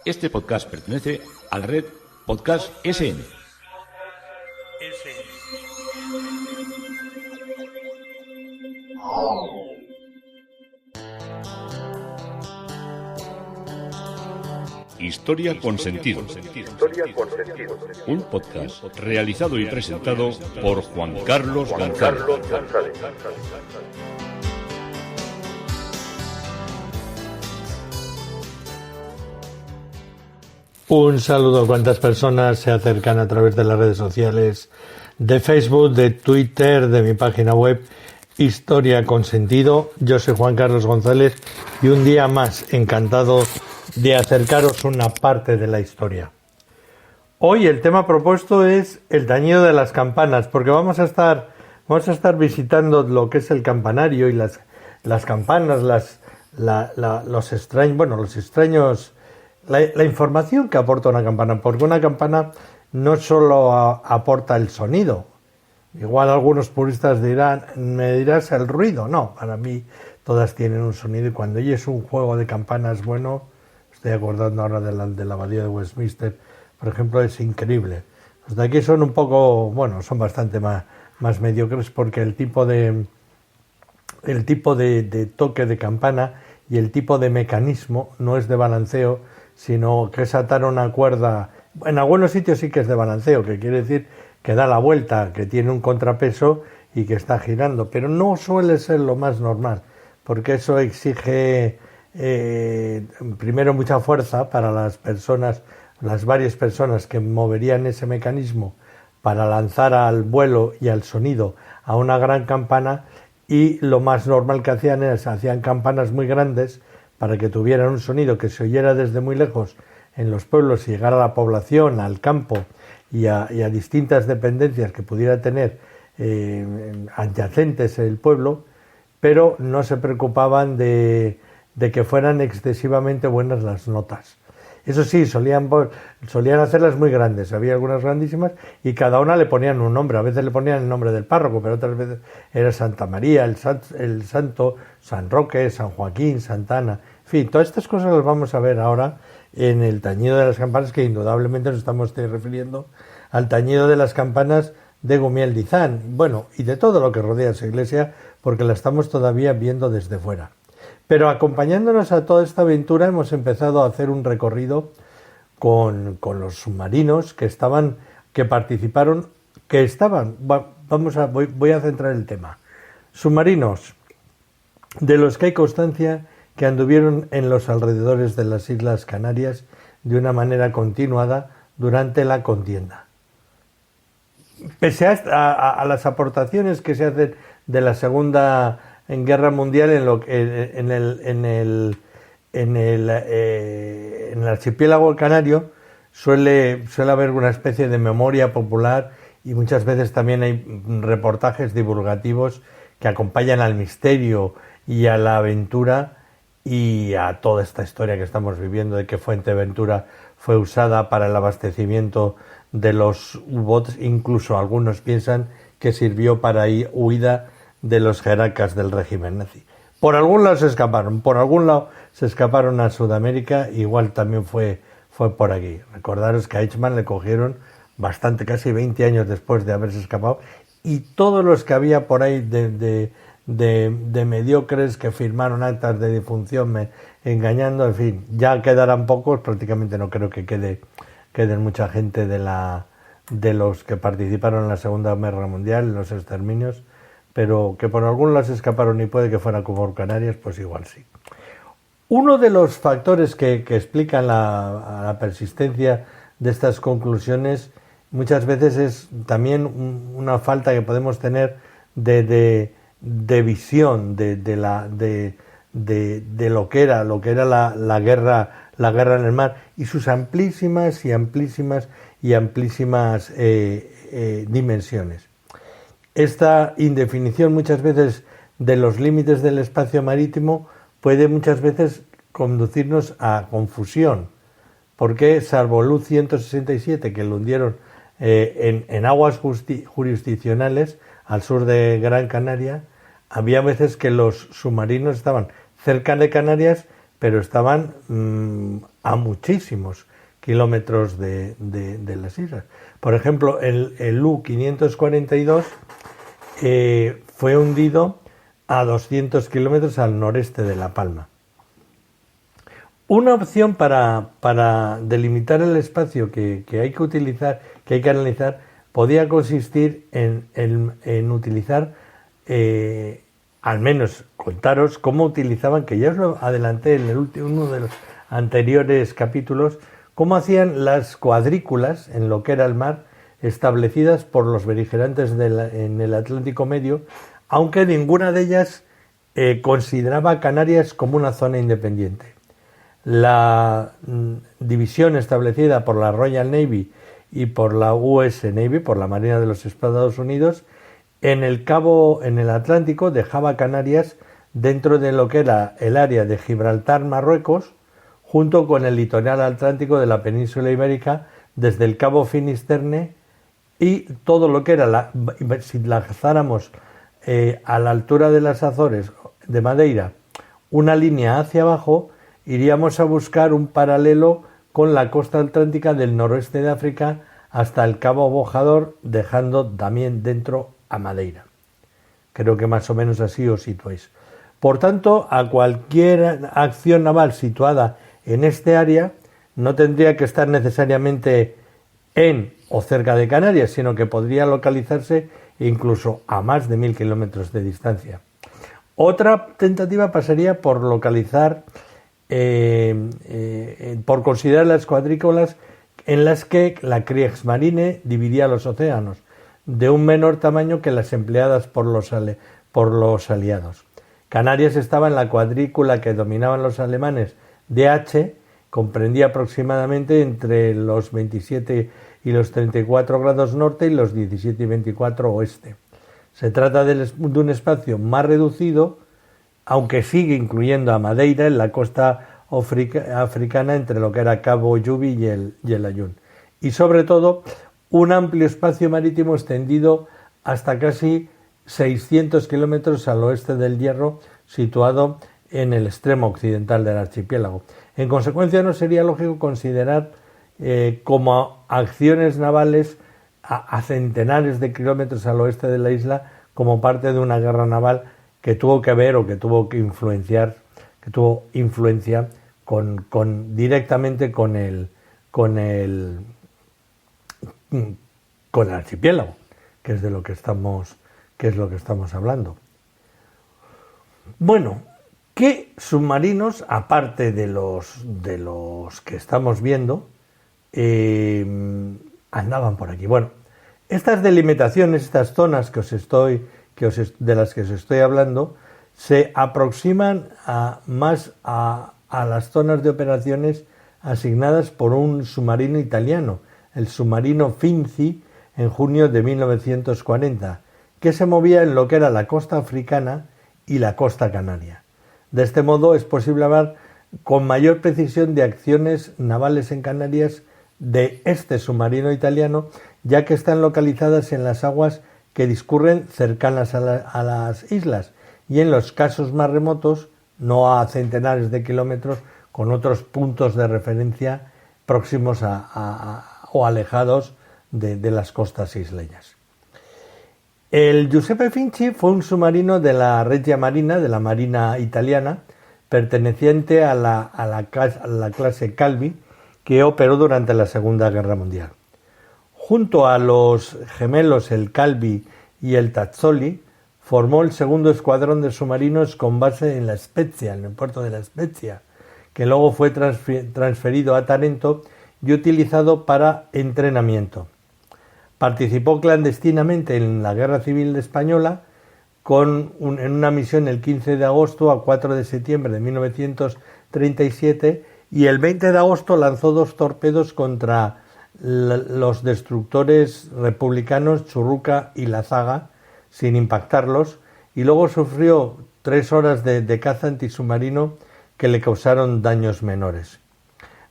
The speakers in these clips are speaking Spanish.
Este podcast pertenece a la red Podcast SN. Historia con sentido. Un podcast realizado y presentado por Juan Carlos González. Un saludo a cuantas personas se acercan a través de las redes sociales, de Facebook, de Twitter, de mi página web Historia con Sentido. Yo soy Juan Carlos González y un día más encantado de acercaros una parte de la historia. Hoy el tema propuesto es el tañido de las campanas, porque vamos a estar visitando lo que es el campanario y las campanas, los extraños. La información que aporta una campana, porque una campana no solo aporta el sonido. Igual algunos puristas me dirás el ruido. No, para mí todas tienen un sonido y cuando oyes un juego de campanas bueno, estoy acordando ahora de la abadía de Westminster, por ejemplo, es increíble. Los de aquí son un poco, son bastante más mediocres porque el tipo de toque de campana y el tipo de mecanismo no es de balanceo, sino que es atar una cuerda. En algunos sitios sí que es de balanceo, que quiere decir que da la vuelta, que tiene un contrapeso y que está girando, pero no suele ser lo más normal, porque eso exige primero mucha fuerza para las varias personas que moverían ese mecanismo para lanzar al vuelo y al sonido a una gran campana, y lo más normal que hacían campanas muy grandes para que tuvieran un sonido que se oyera desde muy lejos en los pueblos y llegara a la población, al campo y a distintas dependencias que pudiera tener adyacentes el pueblo, pero no se preocupaban de que fueran excesivamente buenas las notas. Eso sí, solían hacerlas muy grandes, había algunas grandísimas y cada una le ponían un nombre. A veces le ponían el nombre del párroco, pero otras veces era Santa María, el Santo, San Roque, San Joaquín, Santa Ana. En fin, todas estas cosas las vamos a ver ahora en el tañido de las campanas, que indudablemente nos estamos refiriendo al tañido de las campanas de Gumiel-Dizán, y de todo lo que rodea esa iglesia, porque la estamos todavía viendo desde fuera. Pero acompañándonos a toda esta aventura hemos empezado a hacer un recorrido con los submarinos voy a centrar el tema. Submarinos de los que hay constancia que anduvieron en los alrededores de las Islas Canarias de una manera continuada durante la contienda. Pese a las aportaciones que se hacen de la Segunda Guerra Mundial en el archipiélago canario, suele haber una especie de memoria popular y muchas veces también hay reportajes divulgativos que acompañan al misterio y a la aventura y a toda esta historia que estamos viviendo de que Fuerteventura fue usada para el abastecimiento de los U-boats. Incluso algunos piensan que sirvió para huida de los jerarcas del régimen nazi. Por algún lado se escaparon a Sudamérica, igual también fue por aquí. Recordaros que a Eichmann le cogieron casi 20 años después de haberse escapado, y todos los que había por ahí de mediocres que firmaron actas de defunción engañando, en fin, ya quedarán pocos, prácticamente no creo que queden mucha gente de los que participaron en la Segunda Guerra Mundial, en los exterminios, pero que por algún lado se escaparon y puede que fuera como Canarias, pues igual sí. Uno de los factores que explican la persistencia de estas conclusiones muchas veces es también una falta que podemos tener de visión de lo que era la guerra en el mar y sus amplísimas dimensiones. Esta indefinición muchas veces de los límites del espacio marítimo puede muchas veces conducirnos a confusión, porque salvo Luz 167, que lo hundieron en aguas jurisdiccionales al sur de Gran Canaria, había veces que los submarinos estaban cerca de Canarias, pero estaban a muchísimos kilómetros de las islas. Por ejemplo, el U-542 fue hundido a 200 kilómetros al noreste de La Palma. Una opción para delimitar el espacio que hay que utilizar, que hay que analizar, podía consistir en utilizar, al menos contaros cómo utilizaban, que ya os lo adelanté en uno de los anteriores capítulos, cómo hacían las cuadrículas en lo que era el mar, establecidas por los beligerantes en el Atlántico Medio, aunque ninguna de ellas consideraba a Canarias como una zona independiente. La división establecida por la Royal Navy y por la US Navy, por la Marina de los Estados Unidos, en el Atlántico dejaba Canarias dentro de lo que era el área de Gibraltar, Marruecos, junto con el litoral atlántico de la península ibérica, desde el Cabo Finisterre y todo lo que era, si lanzáramos a la altura de las Azores, de Madeira, una línea hacia abajo, iríamos a buscar un paralelo con la costa atlántica del noroeste de África hasta el Cabo Bojador, dejando también dentro a Madeira. Creo que más o menos así os situáis. Por tanto, a cualquier acción naval situada en este área no tendría que estar necesariamente en o cerca de Canarias, sino que podría localizarse incluso a más de 1000 kilómetros de distancia. Otra tentativa pasaría por localizar, por considerar las cuadrículas en las que la Kriegsmarine dividía los océanos, de un menor tamaño que las empleadas por los aliados. Canarias estaba en la cuadrícula que dominaban los alemanes DH, comprendía aproximadamente entre los 27 y los 34 grados norte y los 17 y 24 oeste. Se trata de un espacio más reducido, aunque sigue incluyendo a Madeira en la costa africana entre lo que era Cabo Yubi y el Ayun. Y sobre todo, un amplio espacio marítimo extendido hasta casi 600 kilómetros al oeste del Hierro, situado en el extremo occidental del archipiélago. En consecuencia, no sería lógico considerar como acciones navales a centenares de kilómetros al oeste de la isla como parte de una guerra naval que tuvo que ver o que tuvo que influenciar, que tuvo influencia directamente con el archipiélago, que es de lo que estamos hablando. Bueno, ¿qué submarinos, aparte de los que estamos viendo, andaban por aquí? Bueno, estas delimitaciones, estas zonas de las que os estoy hablando, se aproximan más a las zonas de operaciones asignadas por un submarino italiano, el submarino Finzi, en junio de 1940, que se movía en lo que era la costa africana y la costa canaria. De este modo es posible hablar con mayor precisión de acciones navales en Canarias de este submarino italiano, ya que están localizadas en las aguas que discurren cercanas a las islas y en los casos más remotos, no a centenares de kilómetros, con otros puntos de referencia próximos o alejados de las costas isleñas. El Giuseppe Finzi fue un submarino de la Regia Marina, de la Marina italiana, perteneciente a la clase Calvi, que operó durante la Segunda Guerra Mundial. Junto a los gemelos el Calvi y el Tazzoli, formó el segundo escuadrón de submarinos con base en La Spezia, en el puerto de La Spezia, que luego fue transferido a Tarento y utilizado para entrenamiento. Participó clandestinamente en la Guerra Civil Española en una misión el 15 de agosto a 4 de septiembre de 1937 y el 20 de agosto lanzó 2 torpedos contra los destructores republicanos Churruca y La Zaga sin impactarlos, y luego sufrió 3 horas de caza antisubmarino que le causaron daños menores.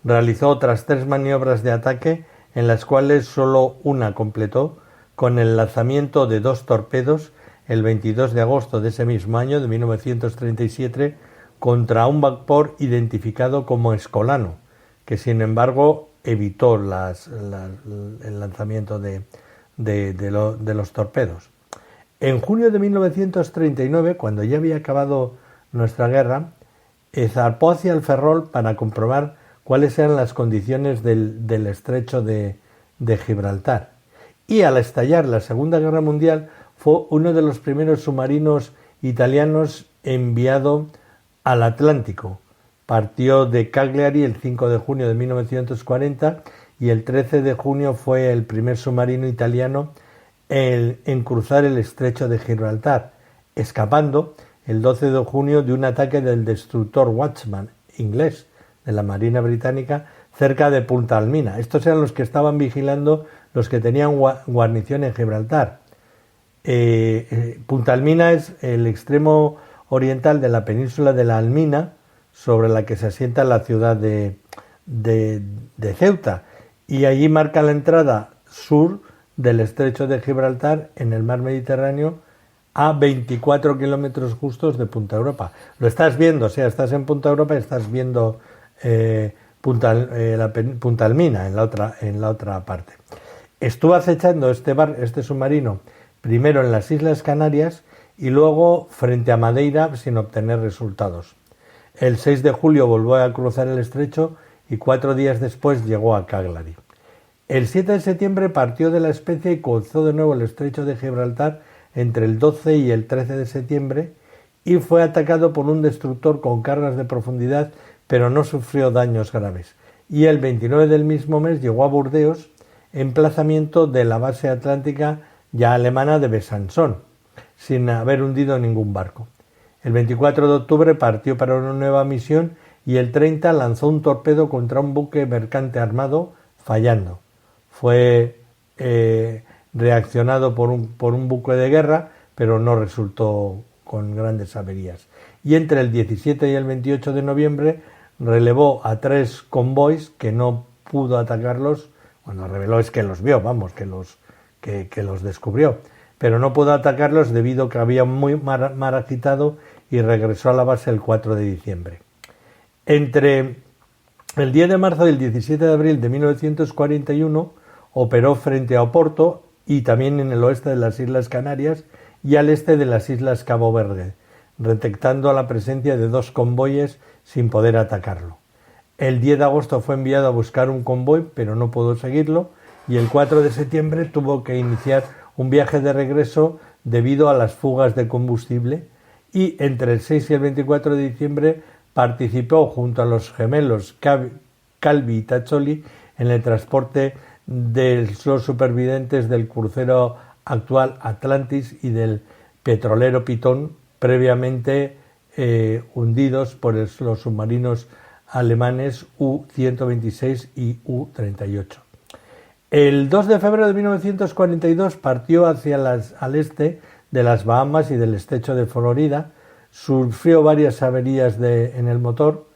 Realizó otras 3 maniobras de ataque, en las cuales solo una completó, con el lanzamiento de 2 torpedos el 22 de agosto de ese mismo año, de 1937, contra un vapor identificado como Escolano, que sin embargo evitó el lanzamiento de los torpedos. En junio de 1939, cuando ya había acabado nuestra guerra, zarpó hacia el Ferrol para comprobar cuáles eran las condiciones del estrecho de Gibraltar. Y al estallar la Segunda Guerra Mundial fue uno de los primeros submarinos italianos enviado al Atlántico. Partió de Cagliari el 5 de junio de 1940 y el 13 de junio fue el primer submarino italiano en cruzar el estrecho de Gibraltar, escapando el 12 de junio de un ataque del destructor Watchman inglés de la Marina Británica cerca de Punta Almina. Estos eran los que estaban vigilando los que tenían guarnición en Gibraltar. Punta Almina es el extremo oriental de la península de la Almina, sobre la que se asienta la ciudad de Ceuta, y allí marca la entrada sur del estrecho de Gibraltar en el mar Mediterráneo a 24 kilómetros justos de Punta Europa. Lo estás viendo, o sea, estás en Punta Europa y estás viendo Punta Almina en la otra parte. Estuvo acechando este submarino primero en las Islas Canarias y luego frente a Madeira sin obtener resultados. El 6 de julio volvió a cruzar el estrecho y 4 días después llegó a Cagliari. El 7 de septiembre partió de la Spezia y cruzó de nuevo el estrecho de Gibraltar entre el 12 y el 13 de septiembre y fue atacado por un destructor con cargas de profundidad, pero no sufrió daños graves. Y el 29 del mismo mes llegó a Burdeos, emplazamiento de la base atlántica ya alemana de Besançon, sin haber hundido ningún barco. El 24 de octubre partió para una nueva misión y el 30 lanzó un torpedo contra un buque mercante armado, fallando. Fue reaccionado por un buque de guerra, pero no resultó con grandes averías. Y entre el 17 y el 28 de noviembre relevó a 3 convoys que no pudo atacarlos. Cuando reveló es que los vio, vamos, que los descubrió, pero no pudo atacarlos debido a que había muy mar agitado y regresó a la base el 4 de diciembre. Entre el 10 de marzo y el 17 de abril de 1941 operó frente a Oporto y también en el oeste de las Islas Canarias y al este de las Islas Cabo Verde, detectando la presencia de 2 convoyes sin poder atacarlo. El 10 de agosto fue enviado a buscar un convoy, pero no pudo seguirlo, y el 4 de septiembre tuvo que iniciar un viaje de regreso debido a las fugas de combustible, y entre el 6 y el 24 de diciembre participó junto a los gemelos Calvi y Taccioli en el transporte de los supervivientes del crucero actual Atlantis y del petrolero Pitón, previamente hundidos por los submarinos alemanes U-126 y U-38. El 2 de febrero de 1942 partió al este de las Bahamas y del estrecho de Florida, sufrió varias averías en el motor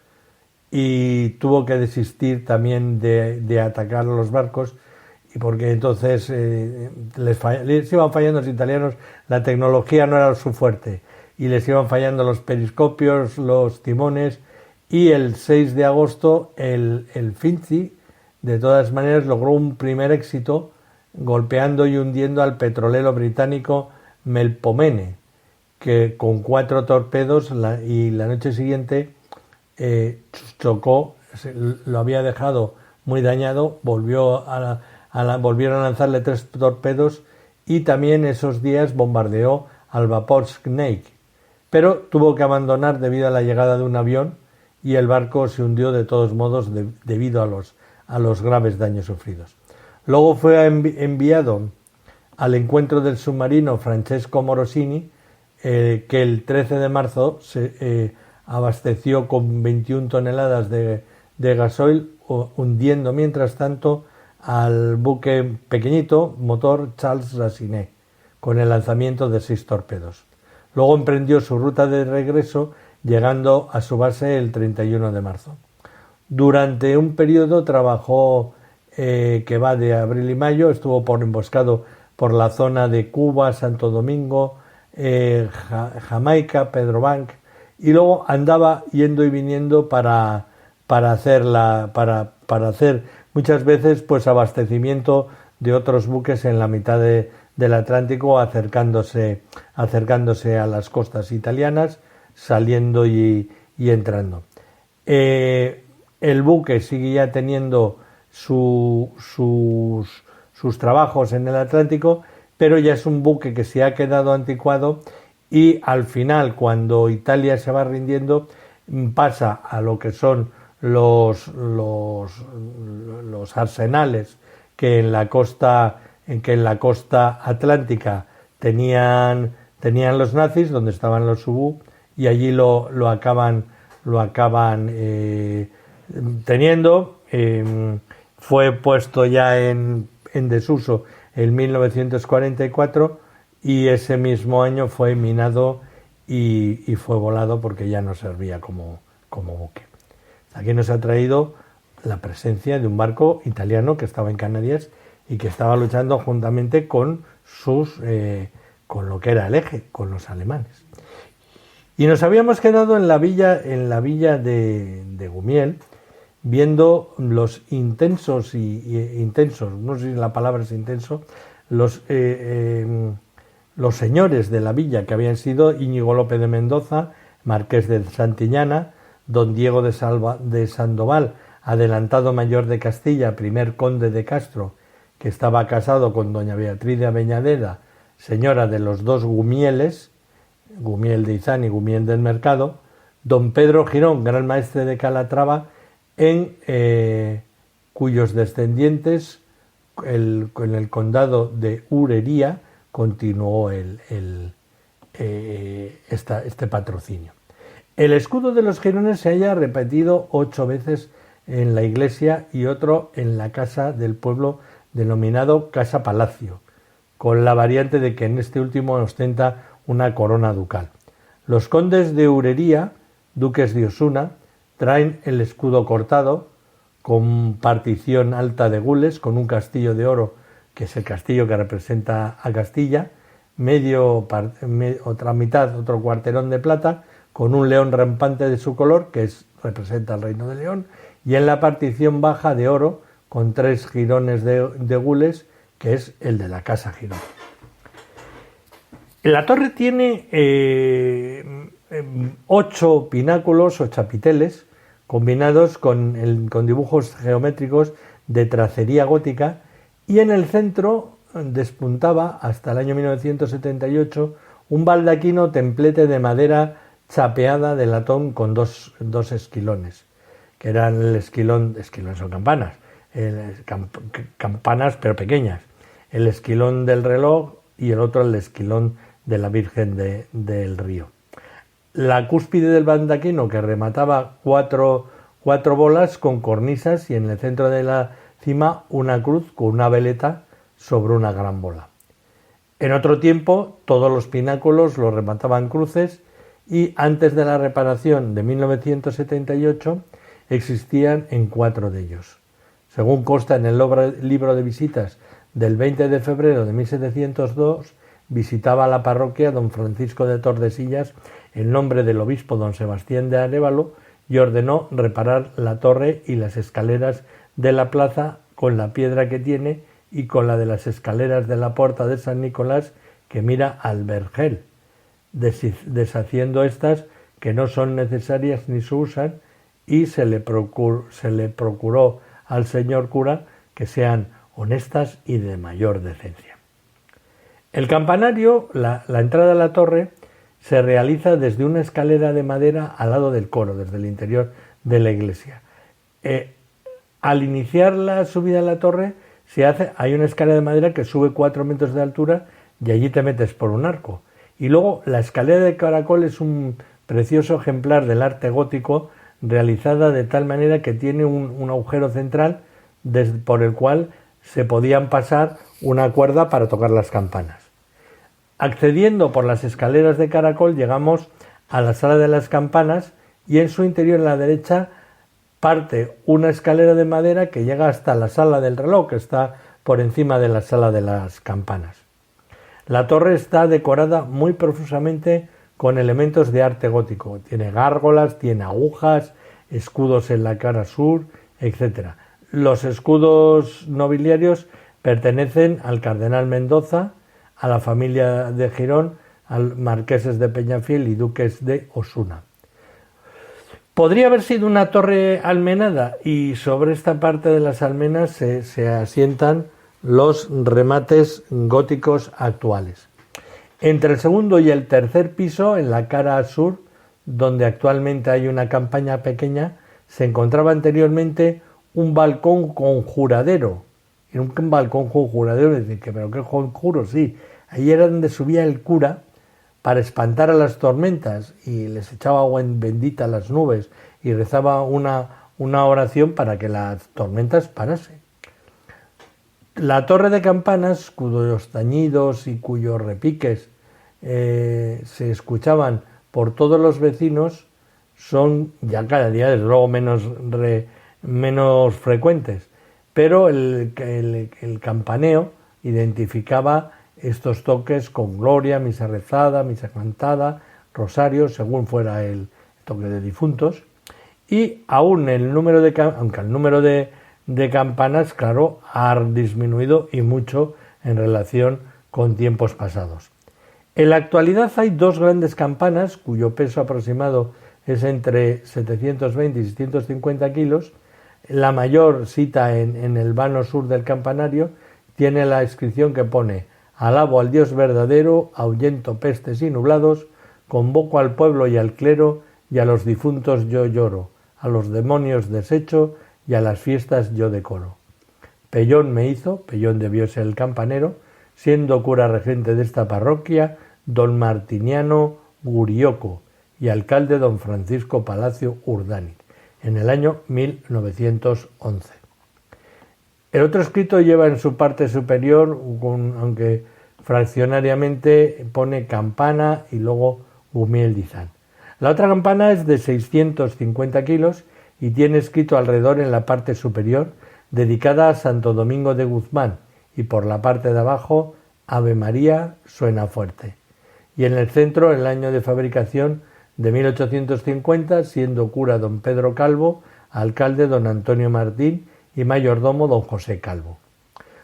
y tuvo que desistir también de atacar a los barcos, y porque entonces les iban fallando los italianos, la tecnología no era su fuerte, y les iban fallando los periscopios, los timones, y el 6 de agosto el Finzi, de todas maneras, logró un primer éxito golpeando y hundiendo al petrolero británico Melpomene, que con 4 torpedos y la noche siguiente chocó, lo había dejado muy dañado, volvieron a lanzarle 3 torpedos y también esos días bombardeó al vapor Snake, pero tuvo que abandonar debido a la llegada de un avión y el barco se hundió de todos modos debido a los graves daños sufridos. Luego fue enviado al encuentro del submarino Francesco Morosini, que el 13 de marzo se abasteció con 21 toneladas de gasoil, hundiendo mientras tanto al buque pequeñito motor Charles Racinet, con el lanzamiento de 6 torpedos. Luego emprendió su ruta de regreso, llegando a su base el 31 de marzo. Durante un periodo trabajó que va de abril y mayo, estuvo emboscado por la zona de Cuba, Santo Domingo, Jamaica, Pedro Bank, y luego andaba yendo y viniendo para hacer muchas veces pues abastecimiento de otros buques en la mitad del Atlántico, acercándose a las costas italianas, saliendo y entrando. El buque sigue ya teniendo sus trabajos en el Atlántico, pero ya es un buque que se ha quedado anticuado, y al final, cuando Italia se va rindiendo, pasa a lo que son los arsenales que en la costa atlántica tenían los nazis, donde estaban los Subú, y allí lo acaban teniendo. Fue puesto ya en desuso en 1944, y ese mismo año fue minado y fue volado porque ya no servía como buque. Aquí nos ha traído la presencia de un barco italiano que estaba en Canarias y que estaba luchando juntamente con lo que era el Eje, con los alemanes. Y nos habíamos quedado en la villa de Gumiel, viendo los intensos, no sé si la palabra es intenso, los señores de la villa, que habían sido Íñigo López de Mendoza, marqués de Santillana, don Diego de Sandoval, adelantado mayor de Castilla, primer conde de Castro, que estaba casado con doña Beatriz de Avellaneda, señora de los dos Gumieles, Gumiel de Izán y Gumiel del Mercado, don Pedro Girón, gran maestre de Calatrava, cuyos descendientes en el condado de Urería continuó este patrocinio. El escudo de los Girones se halla repetido 8 veces en la iglesia y otro en la casa del pueblo denominado Casa Palacio, con la variante de que en este último ostenta una corona ducal. Los condes de Urería, duques de Osuna, traen el escudo cortado, con partición alta de gules, con un castillo de oro, que es el castillo que representa a Castilla, otra mitad, otro cuarterón de plata, con un león rampante de su color, que representa el reino de León, y en la partición baja de oro, con 3 jirones de gules, que es el de la casa Girón. La torre tiene 8 pináculos o chapiteles, combinados con dibujos geométricos de tracería gótica, y en el centro despuntaba, hasta el año 1978, un baldaquino templete de madera chapeada de latón con dos esquilones, que eran el esquilones son campanas, campanas pero pequeñas, el esquilón del reloj y el otro el esquilón de la Virgen del Río. La cúspide del baldaquino, que remataba cuatro bolas con cornisas, y en el centro de la cima una cruz con una veleta sobre una gran bola. En otro tiempo todos los pináculos los remataban cruces, y antes de la reparación de 1978 existían en 4 de ellos. Según consta en el libro de visitas del 20 de febrero de 1702, visitaba la parroquia don Francisco de Tordesillas en nombre del obispo don Sebastián de Arévalo, y ordenó reparar la torre y las escaleras de la plaza con la piedra que tiene y con la de las escaleras de la puerta de San Nicolás, que mira al Vergel, deshaciendo estas que no son necesarias ni se usan, y se le procuró al señor cura que sean honestas y de mayor decencia. El campanario, la entrada a la torre, se realiza desde una escalera de madera al lado del coro, desde el interior de la iglesia. Al iniciar la subida a la torre hay una escalera de madera que sube 4 metros de altura, y allí te metes por un arco. Y luego la escalera de caracol es un precioso ejemplar del arte gótico, realizada de tal manera que tiene un agujero central por el cual se podían pasar una cuerda para tocar las campanas. Accediendo por las escaleras de caracol llegamos a la sala de las campanas, y en su interior, a la derecha, parte una escalera de madera que llega hasta la sala del reloj, que está por encima de la sala de las campanas. La torre está decorada muy profusamente con elementos de arte gótico. Tiene gárgolas, tiene agujas, escudos en la cara sur, etc. Los escudos nobiliarios pertenecen al cardenal Mendoza, a la familia de Girón, al marqueses de Peñafiel y duques de Osuna. Podría haber sido una torre almenada, y sobre esta parte de las almenas se asientan los remates góticos actuales. Entre el segundo y el tercer piso, en la cara sur, donde actualmente hay una campaña pequeña, se encontraba anteriormente un balcón conjuradero. Era un balcón conjuradero, decir, ¿pero qué conjuro? Sí, ahí era donde subía el cura para espantar a las tormentas y les echaba agua bendita a las nubes y rezaba una oración para que las tormentas parasen. La torre de campanas, cuyos tañidos y cuyos repiques se escuchaban por todos los vecinos, son ya cada día desde luego menos frecuentes, pero el campaneo identificaba estos toques con gloria, misa rezada, misa cantada, rosario, según fuera el toque de difuntos, y aún aunque el número de campanas, claro, ha disminuido y mucho en relación con tiempos pasados. En la actualidad hay dos grandes campanas cuyo peso aproximado es entre 720 y 650 kilos. La mayor, sita en el vano sur del campanario, tiene la inscripción que pone: «Alabo al Dios verdadero, ahuyento pestes y nublados, convoco al pueblo y al clero, y a los difuntos yo lloro, a los demonios desecho, y a las fiestas yo decoro». Pellón me hizo, Pellón debió ser el campanero, siendo cura regente de esta parroquia, don Martiniano Gurioco, y alcalde don Francisco Palacio Urdani, en el año 1911. El otro escrito lleva en su parte superior, aunque fraccionariamente, pone campana y luego Gumiel-Dizán. La otra campana es de 650 kilos y tiene escrito alrededor en la parte superior, dedicada a Santo Domingo de Guzmán, y por la parte de abajo, Ave María suena fuerte. Y en el centro, el año de fabricación de 1850, siendo cura don Pedro Calvo, alcalde don Antonio Martín y mayordomo don José Calvo.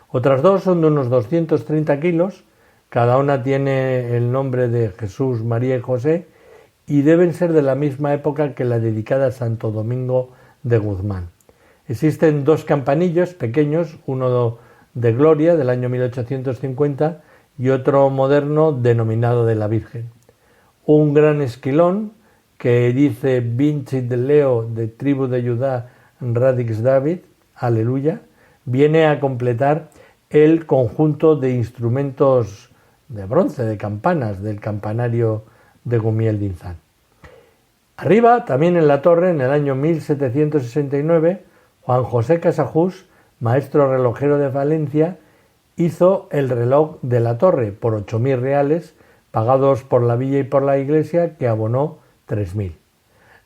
Otras dos son de unos 230 kilos, cada una tiene el nombre de Jesús, María y José, y deben ser de la misma época que la dedicada a Santo Domingo de Guzmán. Existen dos campanillos pequeños, uno de Gloria del año 1850 y otro moderno denominado de la Virgen. Un gran esquilón que dice Vincit Leo de tribu de Judá Radix David, aleluya, viene a completar el conjunto de instrumentos de bronce, de campanas del campanario de Gumiel-Dizán. Arriba, también en la torre, en el año 1769, Juan José Casajús, maestro relojero de Valencia, hizo el reloj de la torre por 8.000 reales, pagados por la villa y por la iglesia, que abonó 3.000.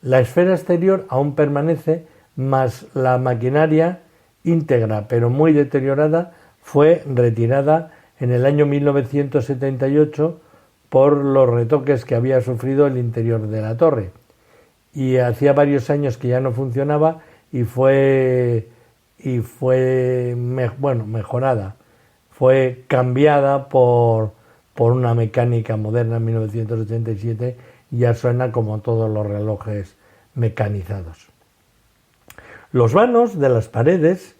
La esfera exterior aún permanece, mas la maquinaria íntegra pero muy deteriorada fue retirada en el año 1978 por los retoques que había sufrido el interior de la torre, y hacía varios años que ya no funcionaba y fue mejorada, fue cambiada por una mecánica moderna en 1987 y ya suena como todos los relojes mecanizados. Los vanos de las paredes,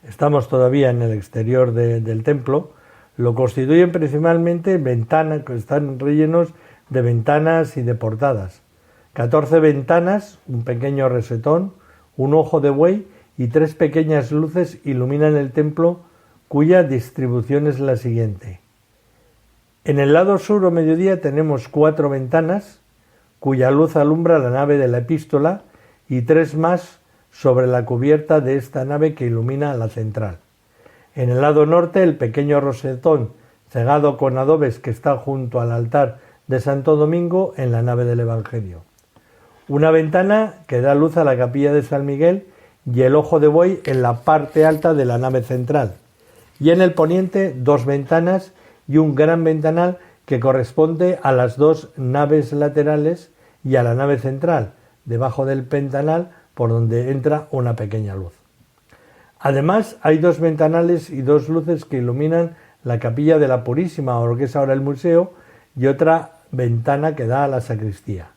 estamos todavía en el exterior del templo, lo constituyen principalmente ventanas, que están rellenos de ventanas y de portadas. 14 ventanas, un pequeño rosetón, un ojo de buey y 3 pequeñas luces iluminan el templo, cuya distribución es la siguiente. En el lado sur o mediodía tenemos 4 ventanas, cuya luz alumbra la nave de la epístola, y 3 más sobre la cubierta de esta nave que ilumina la central. En el lado norte, el pequeño rosetón cegado con adobes que está junto al altar de Santo Domingo en la nave del Evangelio. Una ventana que da luz a la capilla de San Miguel y el ojo de buey en la parte alta de la nave central. Y en el poniente 2 ventanas y un gran ventanal que corresponde a las dos naves laterales y a la nave central, debajo del ventanal por donde entra una pequeña luz. Además, hay dos ventanales y dos luces que iluminan la capilla de la Purísima, o lo que es ahora el museo, y otra ventana que da a la sacristía.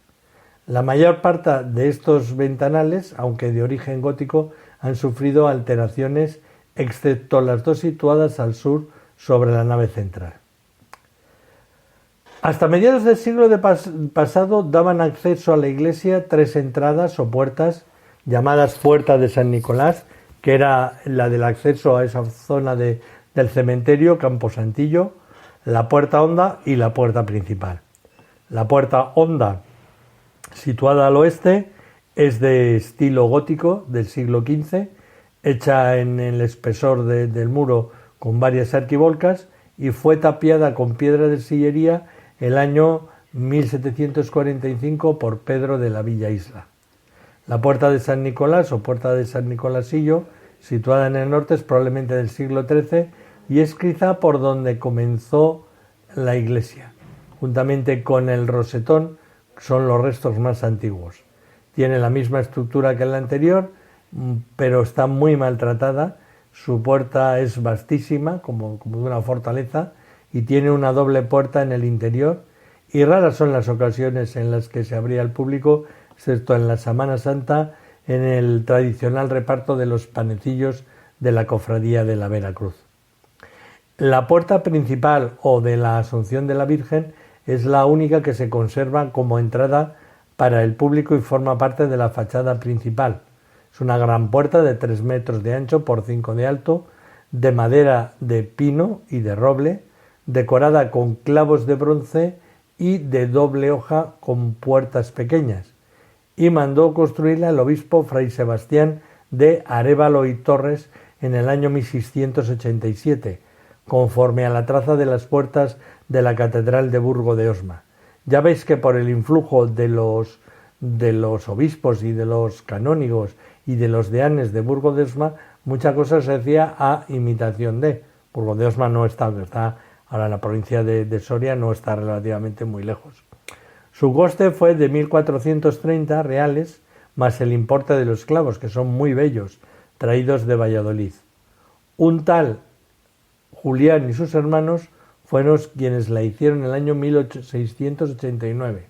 La mayor parte de estos ventanales, aunque de origen gótico, han sufrido alteraciones, excepto las dos situadas al sur sobre la nave central. Hasta mediados del siglo pasado daban acceso a la iglesia tres entradas o puertas llamadas Puerta de San Nicolás, que era la del acceso a esa zona del cementerio, Camposantillo, la Puerta Honda y la puerta principal. La Puerta Honda, situada al oeste, es de estilo gótico del siglo XV, hecha en el espesor del muro con varias arquivoltas y fue tapiada con piedra de sillería el año 1745 por Pedro de la Villa Isla. La Puerta de San Nicolás o Puerta de San Nicolásillo, situada en el norte, es probablemente del siglo XIII y es quizá por donde comenzó la iglesia. Juntamente con el rosetón son los restos más antiguos. Tiene la misma estructura que la anterior, pero está muy maltratada. Su puerta es vastísima, como de una fortaleza, y tiene una doble puerta en el interior, y raras son las ocasiones en las que se abría al público, excepto en la Semana Santa, en el tradicional reparto de los panecillos de la Cofradía de la Veracruz. La puerta principal o de la Asunción de la Virgen es la única que se conserva como entrada para el público y forma parte de la fachada principal. Es una gran puerta de 3 metros de ancho por 5 de alto, de madera de pino y de roble, decorada con clavos de bronce y de doble hoja con puertas pequeñas, y mandó construirla el obispo Fray Sebastián de Arévalo y Torres en el año 1687, conforme a la traza de las puertas de la Catedral de Burgo de Osma. Ya veis que por el influjo de los obispos y de los canónigos y de los deanes de Burgo de Osma, mucha cosa se hacía a imitación de. Burgo de Osma no está ahora en la provincia de Soria, no está relativamente muy lejos. Su coste fue de 1.430 reales, más el importe de los clavos, que son muy bellos, traídos de Valladolid. Un tal Julián y sus hermanos fueron quienes la hicieron en el año 1689.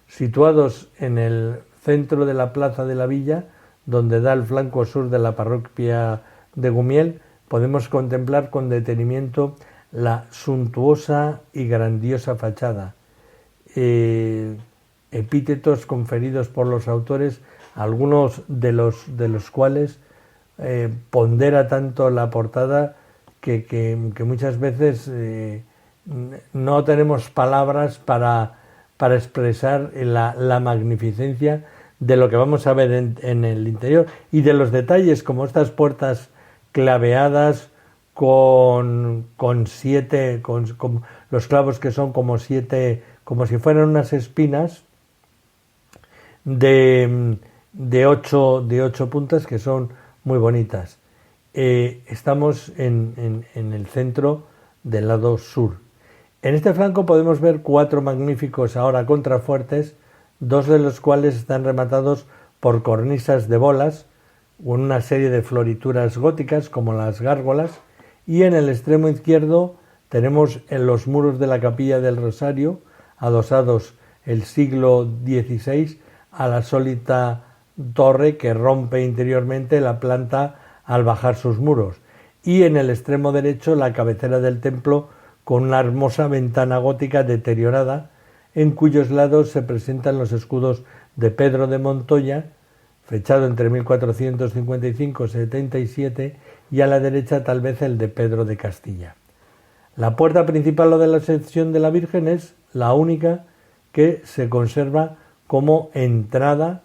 Situados en el centro de la plaza de la villa, donde da el flanco sur de la parroquia de Gumiel, podemos contemplar con detenimiento la suntuosa y grandiosa fachada. Epítetos conferidos por los autores, algunos de los cuales pondera tanto la portada que muchas veces no tenemos palabras para expresar la magnificencia de lo que vamos a ver en el interior y de los detalles, como estas puertas claveadas con los clavos que son como si fueran unas espinas de 8 puntas, que son muy bonitas. Estamos en el centro del lado sur. En este flanco podemos ver 4 magníficos ahora contrafuertes, 2 de los cuales están rematados por cornisas de bolas, con una serie de florituras góticas como las gárgolas, y en el extremo izquierdo tenemos en los muros de la Capilla del Rosario, adosados el siglo XVI, a la sólita torre que rompe interiormente la planta al bajar sus muros, y en el extremo derecho la cabecera del templo con una hermosa ventana gótica deteriorada, en cuyos lados se presentan los escudos de Pedro de Montoya, fechado entre 1455 y 77, y a la derecha tal vez el de Pedro de Castilla. La puerta principal o de la Asunción de la Virgen es la única que se conserva como entrada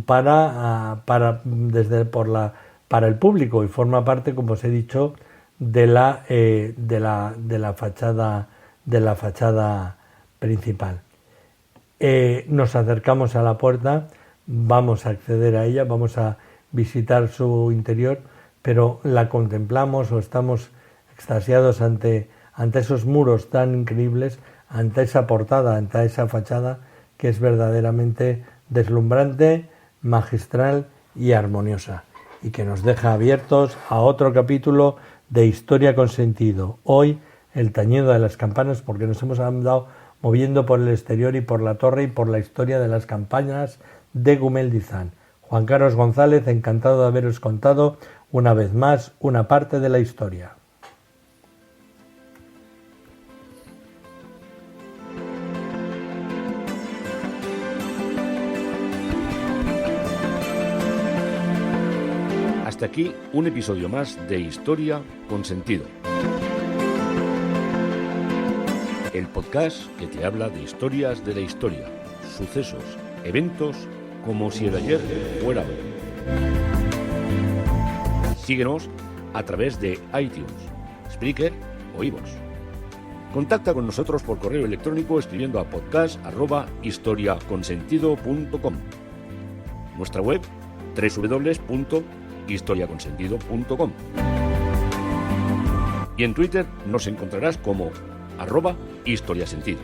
para el público y forma parte, como os he dicho, de la fachada principal. Nos acercamos a la puerta, vamos a acceder a ella, vamos a visitar su interior, pero la contemplamos o estamos extasiados ante ante esos muros tan increíbles, ante esa portada, ante esa fachada que es verdaderamente deslumbrante, magistral y armoniosa, y que nos deja abiertos a otro capítulo de Historia con Sentido. Hoy el tañido de las campanas, porque nos hemos andado moviendo por el exterior y por la torre y por la historia de las campanas de Gumeldizán. Juan Carlos González, encantado de haberos contado una vez más una parte de la historia. Hasta aquí un episodio más de Historia con Sentido. El podcast que te habla de historias de la historia, sucesos, eventos, como si el ayer fuera hoy. Síguenos a través de iTunes, Spreaker o iVoox. Contacta con nosotros por correo electrónico escribiendo a podcast@historiaconsentido.com. Nuestra web www.historiaconsentido.com. Y en Twitter nos encontrarás como @historiasentido.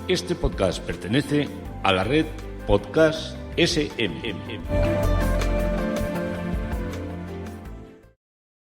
Este podcast pertenece a la red Podcast SM.